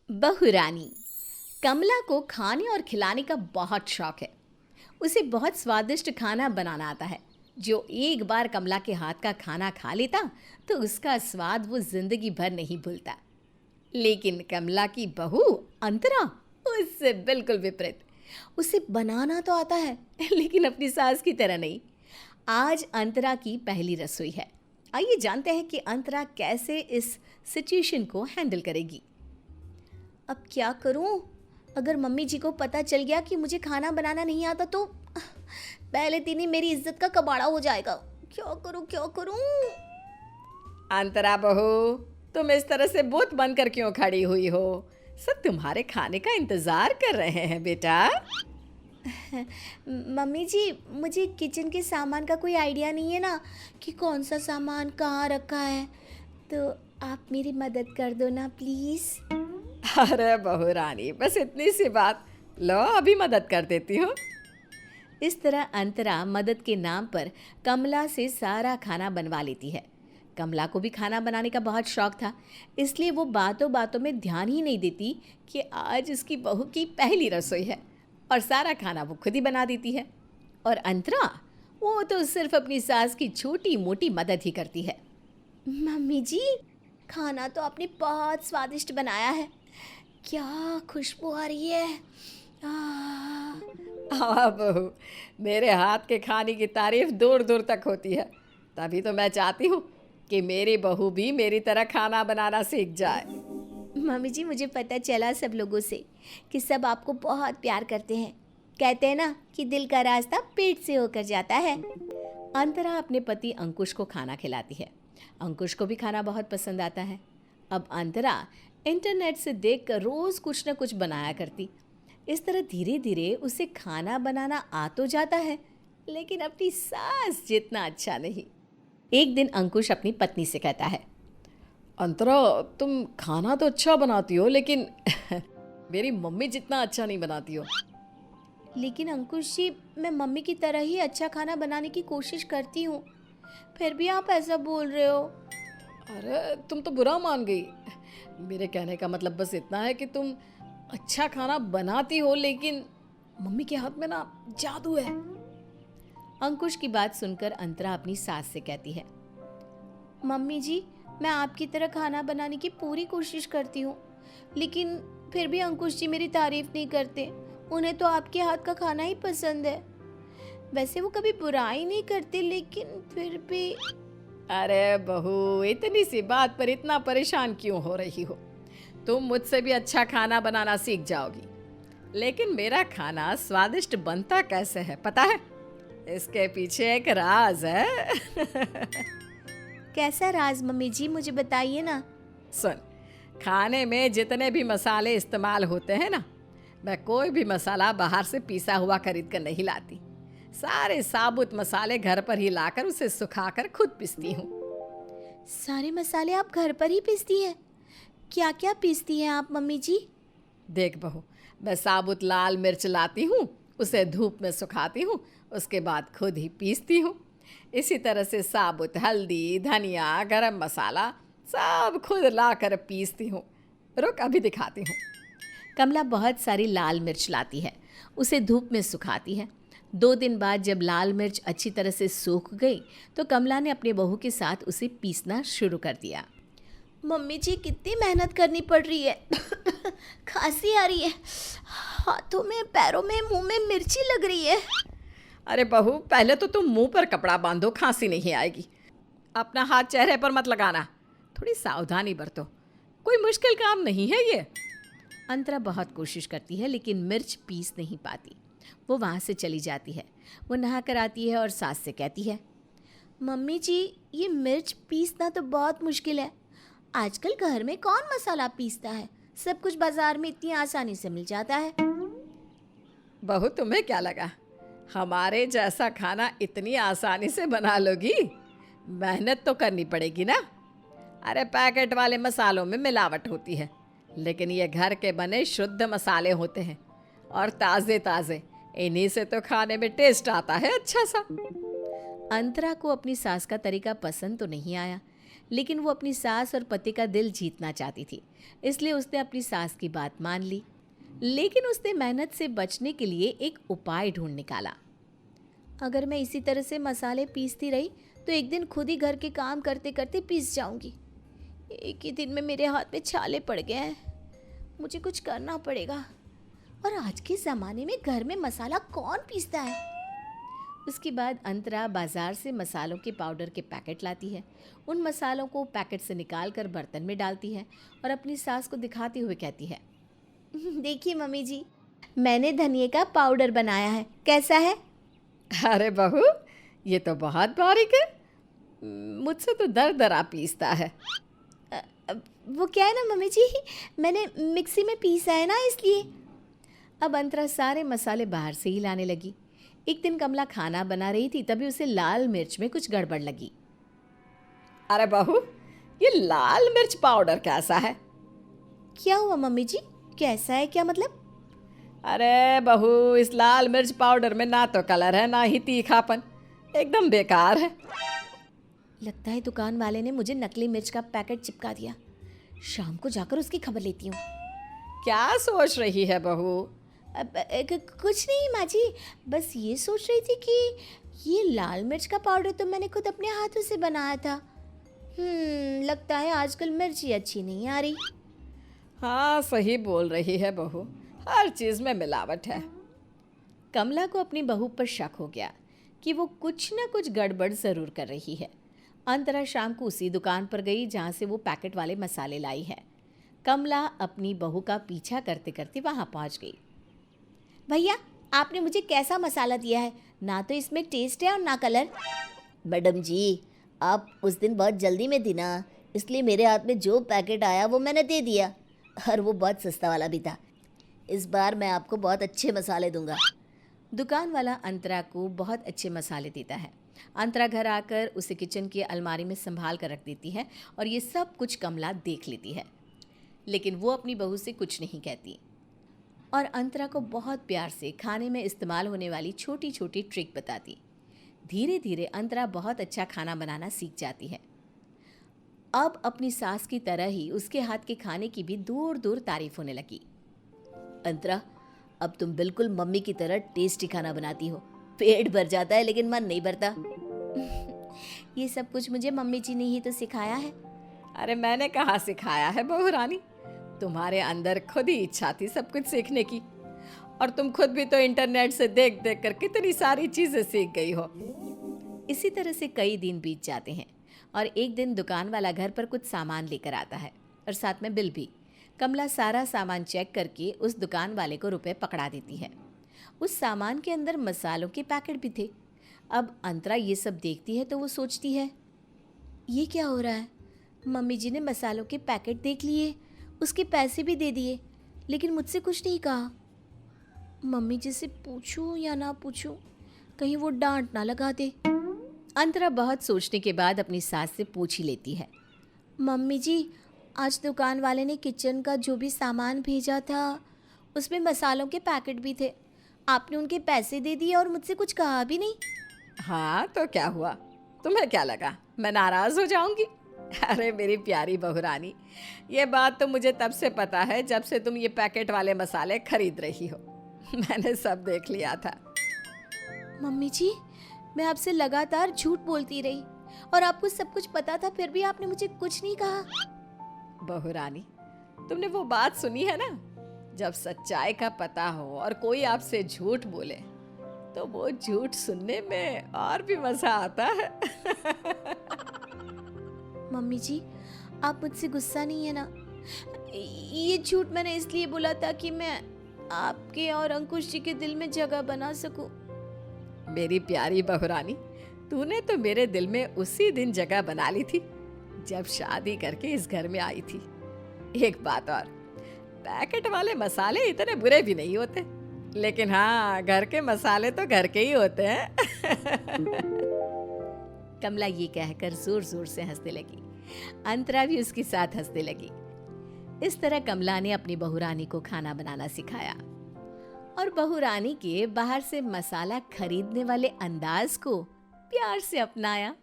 बहुरानी। कमला को खाने और खिलाने का बहुत शौक है। उसे बहुत स्वादिष्ट खाना बनाना आता है। जो एक बार कमला के हाथ का खाना खा लेता तो उसका स्वाद वो जिंदगी भर नहीं भूलता। लेकिन कमला की बहू अंतरा उससे बिल्कुल विपरीत। उसे बनाना तो आता है लेकिन अपनी सास की तरह नहीं। आज अंतरा की पहली रसोई है। आइए जानते हैं कि अंतरा कैसे इस सिचुएशन को हैंडल करेगी। अब क्या करूं? अगर मम्मी जी को पता चल गया कि मुझे खाना बनाना नहीं आता तो पहले दिन ही मेरी इज्जत का कबाड़ा हो जाएगा। क्या करूं? अंतरा बहू, तुम इस तरह से बुत बनकर क्यों खड़ी हुई हो? सब तुम्हारे खाने का इंतजार कर रहे हैं बेटा। मम्मी जी, मुझे किचन के सामान का कोई आइडिया नहीं है ना कि कौन सा सामान कहाँ रखा है। तो आप मेरी मदद कर दो ना प्लीज़। अरे बहू रानी, बस इतनी सी बात। लो अभी मदद कर देती हूँ। इस तरह अंतरा मदद के नाम पर कमला से सारा खाना बनवा लेती है। कमला को भी खाना बनाने का बहुत शौक था, इसलिए वो बातों बातों में ध्यान ही नहीं देती कि आज उसकी बहू की पहली रसोई है और सारा खाना वो खुद ही बना देती है। और अंतरा, वो तो सिर्फ अपनी सास की छोटी मोटी मदद ही करती है। मम्मी जी, खाना तो आपने बहुत स्वादिष्ट बनाया है। क्या खुशबू आ रही है। आह, हाँ बहू, मेरे हाथ के खाने की तारीफ दूर दूर तक होती है। तभी तो मैं चाहती हूँ कि मेरी बहू भी मेरी तरह खाना बनाना सीख जाए। मम्मी जी, मुझे पता चला सब लोगों से कि सब आपको बहुत प्यार करते हैं। कहते हैं ना कि दिल का रास्ता पेट से होकर जाता है। अंतरा अपने पति अंकुश को खाना खिलाती है। अंकुश को भी खाना बहुत पसंद आता है। अब अंतरा इंटरनेट से देखकर रोज़ कुछ न कुछ बनाया करती। इस तरह धीरे धीरे उसे खाना बनाना आ तो जाता है, लेकिन अपनी सास जितना अच्छा नहीं। एक दिन अंकुश अपनी पत्नी से कहता है, अंतरा, तुम खाना तो अच्छा बनाती हो, लेकिन मेरी मम्मी जितना अच्छा नहीं बनाती हो। लेकिन अंकुश जी, मैं मम्मी की तरह ही अच्छा खाना बनाने की कोशिश करती हूँ, फिर भी आप ऐसा बोल रहे हो। अरे तुम तो बुरा मान गई। मेरे कहने का मतलब बस इतना है कि तुम अच्छा खाना बनाती हो, लेकिन मम्मी के हाथ में ना जादू है। अंकुश की बात सुनकर अंतरा अपनी सास से कहती है, मम्मी जी, मैं आपकी तरह खाना बनाने की पूरी कोशिश करती हूँ, लेकिन फिर भी अंकुश जी मेरी तारीफ नहीं करते। उन्हें तो आपके हाथ का खाना ही पसंद है। वैसे वो कभी बुराई नहीं करते, लेकिन फिर भी। अरे बहू, इतनी सी बात पर इतना परेशान क्यों हो रही हो? तुम मुझसे भी अच्छा खाना बनाना सीख जाओगी। लेकिन मेरा खाना स्वादिष्ट बनता कैसे है पता है? इसके पीछे एक राज है। कैसा राज मम्मी जी, मुझे बताइए ना। सुन, खाने में जितने भी मसाले इस्तेमाल होते हैं ना, मैं कोई भी मसाला बाहर से पीसा हुआ खरीद कर नहीं लाती। सारे साबुत मसाले घर पर ही लाकर उसे सुखाकर खुद पीसती हूँ। सारे मसाले आप घर पर ही पीसती हैं? क्या क्या पीसती हैं आप मम्मी जी? देख बहू, मैं साबुत लाल मिर्च लाती हूँ, उसे धूप में सुखाती हूँ, उसके बाद खुद ही पीसती हूँ। इसी तरह से साबुत हल्दी, धनिया, गरम मसाला सब खुद लाकर पीसती हूँ। रुक अभी दिखाती हूँ। कमला बहुत सारी लाल मिर्च लाती है, उसे धूप में सुखाती है। 2 दिन बाद जब लाल मिर्च अच्छी तरह से सूख गई तो कमला ने अपने बहू के साथ उसे पीसना शुरू कर दिया। मम्मी जी, कितनी मेहनत करनी पड़ रही है। खांसी आ रही है, हाथों में, पैरों में, मुंह में मिर्ची लग रही है। अरे बहू, पहले तो तुम मुंह पर कपड़ा बांधो, खांसी नहीं आएगी। अपना हाथ चेहरे पर मत लगाना, थोड़ी सावधानी बरतो। कोई मुश्किल काम नहीं है ये। अंतरा बहुत कोशिश करती है लेकिन मिर्च पीस नहीं पाती। वो वहाँ से चली जाती है। वो नहा कर आती है और सास से कहती है, मम्मी जी, ये मिर्च पीसना तो बहुत मुश्किल है। आजकल घर में कौन मसाला पीसता है? सब कुछ बाजार में इतनी आसानी से मिल जाता है। बहू, तुम्हें क्या लगा हमारे जैसा खाना इतनी आसानी से बना लोगी? मेहनत तो करनी पड़ेगी ना। अरे पैकेट वाले मसालों में मिलावट होती है, लेकिन ये घर के बने शुद्ध मसाले होते हैं और ताज़े ताज़े। इन्हीं से तो खाने में टेस्ट आता है अच्छा सा। अंतरा को अपनी सास का तरीका पसंद तो नहीं आया, लेकिन वो अपनी सास और पति का दिल जीतना चाहती थी, इसलिए उसने अपनी सास की बात मान ली। लेकिन उसने मेहनत से बचने के लिए एक उपाय ढूंढ निकाला। अगर मैं इसी तरह से मसाले पीसती रही तो एक दिन खुद ही घर के काम करते करते पीस जाऊंगी। एक ही दिन में मेरे हाथ में छाले पड़ गए हैं। मुझे कुछ करना पड़ेगा। और आज के ज़माने में घर में मसाला कौन पीसता है? उसके बाद अंतरा बाजार से मसालों के पाउडर के पैकेट लाती है। उन मसालों को पैकेट से निकाल कर बर्तन में डालती है और अपनी सास को दिखाते हुए कहती है, देखिए मम्मी जी, मैंने धनिए का पाउडर बनाया है, कैसा है? अरे बहू, ये तो बहुत बारीक है। मुझसे तो दर दरा पीसता है। वो क्या है ना मम्मी जी, मैंने मिक्सी में पीसा है ना, इसलिए। अब अंतरा सारे मसाले बाहर से ही लाने लगी। एक दिन कमला खाना बना रही थी, तभी उसे लाल मिर्च में कुछ गड़बड़ लगी। अरे बहू, ये लाल मिर्च पाउडर कैसा है? क्या हुआ मम्मी जी, कैसा है, क्या मतलब? अरे बहू, इस लाल मिर्च पाउडर में ना तो कलर है ना ही तीखापन, एकदम बेकार है। लगता है दुकान वाले ने मुझे नकली मिर्च का पैकेट चिपका दिया। शाम को जाकर उसकी खबर लेती हूँ। क्या सोच रही है बहू? कुछ नहीं माँ जी, बस ये सोच रही थी कि ये लाल मिर्च का पाउडर तो मैंने खुद अपने हाथों से बनाया था। लगता है आजकल मिर्ची अच्छी नहीं आ रही। हाँ, सही बोल रही है बहू, हर चीज़ में मिलावट है। कमला को अपनी बहू पर शक हो गया कि वो कुछ न कुछ गड़बड़ ज़रूर कर रही है। अंतरा शाम को उसी दुकान पर गई जहाँ से वो पैकेट वाले मसाले लाई है। कमला अपनी बहू का पीछा करते करते वहाँ पहुँच गई। भैया, आपने मुझे कैसा मसाला दिया है? ना तो इसमें टेस्ट है और ना कलर। मैडम जी, आप उस दिन बहुत जल्दी में थी ना, इसलिए मेरे हाथ में जो पैकेट आया वो मैंने दे दिया, और वो बहुत सस्ता वाला भी था। इस बार मैं आपको बहुत अच्छे मसाले दूंगा। दुकान वाला अंतरा को बहुत अच्छे मसाले देता है। अंतरा घर आकर उसे किचन की अलमारी में संभाल कर रख देती है और ये सब कुछ कमला देख लेती है, लेकिन वो अपनी बहू से कुछ नहीं कहती और अंतरा को बहुत प्यार से खाने में इस्तेमाल होने वाली छोटी छोटी ट्रिक बताती। धीरे धीरे अंतरा बहुत अच्छा खाना बनाना सीख जाती है। अब अपनी सास की तरह ही उसके हाथ के खाने की भी दूर दूर तारीफ होने लगी। अंतरा, अब तुम बिल्कुल मम्मी की तरह टेस्टी खाना बनाती हो। पेट भर जाता है लेकिन मन नहीं भरता। ये सब कुछ मुझे मम्मी जी ने ही तो सिखाया है। अरे मैंने कहाँ सिखाया है बहू रानी, तुम्हारे अंदर खुद ही इच्छा थी सब कुछ सीखने की, और तुम खुद भी तो इंटरनेट से देख देख कर कितनी सारी चीजें सीख गई हो। इसी तरह से कई दिन बीत जाते हैं और एक दिन दुकान वाला घर पर कुछ सामान लेकर आता है और साथ में बिल भी। कमला सारा सामान चेक करके उस दुकान वाले को रुपए पकड़ा देती है। उस सामान के अंदर मसालों के पैकेट भी थे। अब अंतरा ये सब देखती है तो वो सोचती है, ये क्या हो रहा है? मम्मी जी ने मसालों के पैकेट देख लिए, उसके पैसे भी दे दिए, लेकिन मुझसे कुछ नहीं कहा। मम्मी जी से पूछूं या ना पूछूं, कहीं वो डांट ना लगा दे। अंतरा बहुत सोचने के बाद अपनी सास से पूछ ही लेती है, मम्मी जी, आज दुकान वाले ने किचन का जो भी सामान भेजा था उसमें मसालों के पैकेट भी थे। आपने उनके पैसे दे दिए और मुझसे कुछ कहा भी नहीं। हाँ तो क्या हुआ, तुम्हें क्या लगा मैं नाराज हो जाऊंगी? अरे मेरी प्यारी बहू रानी, ये बात तो मुझे तब से पता है जब से तुम ये पैकेट वाले मसाले खरीद रही हो। मैंने सब देख लिया था। मम्मी जी, मैं आपसे लगातार झूठ बोलती रही और आपको सब कुछ पता था, फिर भी आपने मुझे कुछ नहीं कहा। बहू रानी, तुमने वो बात सुनी है ना, जब सच्चाई का पता हो और कोई आपसे झूठ बोले तो वो झूठ सुनने में और भी मजा आता है। मम्मी जी, आप मुझसे गुस्सा नहीं है ना? ये झूठ मैंने इसलिए बोला था कि मैं आपके और अंकुश जी के दिल में जगह बना सकूं। मेरी प्यारी बहू रानी, तूने तो मेरे दिल में उसी दिन जगह बना ली थी जब शादी करके इस घर में आई थी। एक बात और, पैकेट वाले मसाले इतने बुरे भी नहीं होते, लेकिन हाँ, घर के मसाले तो घर के ही होते हैं। कमला ये कहकर जोर जोर से हंसने लगी। अंतरा भी उसके साथ हंसने लगी। इस तरह कमला ने अपनी बहू रानी को खाना बनाना सिखाया और बहू रानी के बाहर से मसाला खरीदने वाले अंदाज को प्यार से अपनाया।